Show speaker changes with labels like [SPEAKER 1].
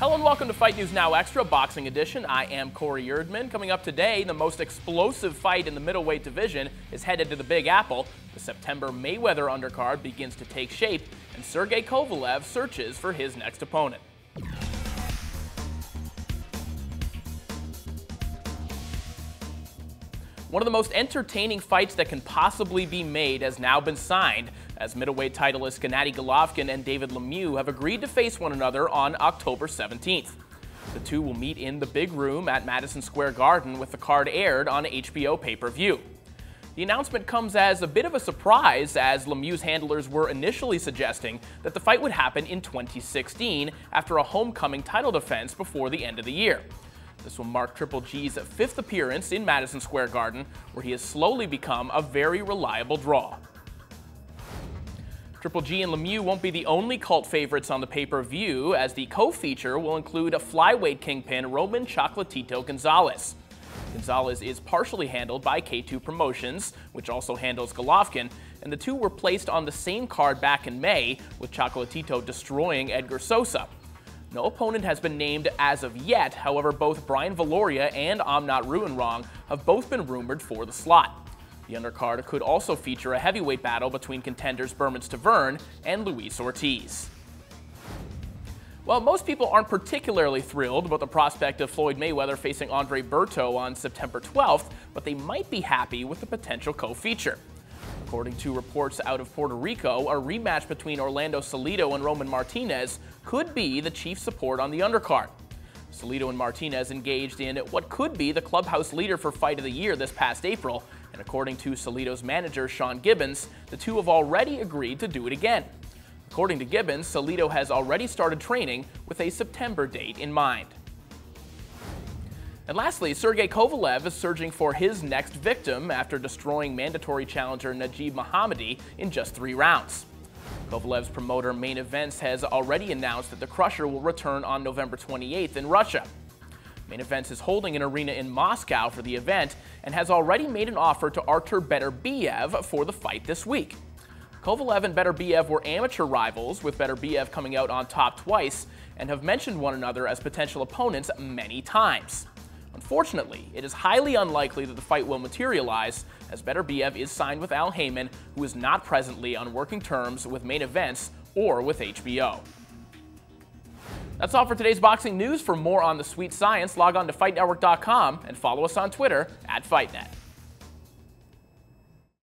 [SPEAKER 1] Hello and welcome to Fight News Now Extra Boxing Edition. I am Corey Erdman. Coming up today, the most explosive fight in the middleweight division is headed to the Big Apple. The September Mayweather undercard begins to take shape, and Sergey Kovalev searches for his next opponent. One of the most entertaining fights that can possibly be made has now been signed, as middleweight titleist Gennady Golovkin and David Lemieux have agreed to face one another on October 17th. The two will meet in the Big Room at Madison Square Garden, with the card aired on HBO pay-per-view. The announcement comes as a bit of a surprise, as Lemieux's handlers were initially suggesting that the fight would happen in 2016 after a homecoming title defense before the end of the year. This will mark Triple G's fifth appearance in Madison Square Garden, where he has slowly become a very reliable draw. Triple G and Lemieux won't be the only cult favorites on the pay-per-view, as the co-feature will include a flyweight kingpin Roman Chocolatito Gonzalez. Gonzalez is partially handled by K2 Promotions, which also handles Golovkin, and the two were placed on the same card back in May, with Chocolatito destroying Edgar Sosa. No opponent has been named as of yet, however both Brian Valoria and I'm Not Ruinwrong have both been rumored for the slot. The undercard could also feature a heavyweight battle between contenders Bermane Stiverne and Luis Ortiz. Well, most people aren't particularly thrilled about the prospect of Floyd Mayweather facing Andre Berto on September 12th, but they might be happy with the potential co-feature. According to reports out of Puerto Rico, a rematch between Orlando Salido and Roman Martinez could be the chief support on the undercard. Salido and Martinez engaged in what could be the clubhouse leader for Fight of the Year this past April, and according to Salido's manager Sean Gibbons, the two have already agreed to do it again. According to Gibbons, Salido has already started training with a September date in mind. And lastly, Sergey Kovalev is searching for his next victim after destroying mandatory challenger Najib Mohammadi in just 3 rounds. Kovalev's promoter Main Events has already announced that the Crusher will return on November 28th in Russia. Main Events is holding an arena in Moscow for the event and has already made an offer to Artur Beterbiev for the fight this week. Kovalev and Beterbiev were amateur rivals, with Beterbiev coming out on top twice, and have mentioned one another as potential opponents many times. Unfortunately, it is highly unlikely that the fight will materialize, as Beterbiev is signed with Al Heyman, who is not presently on working terms with Main Events or with HBO. That's all for today's boxing news. For more on the sweet science, log on to FightNetwork.com and follow us on Twitter @FightNet.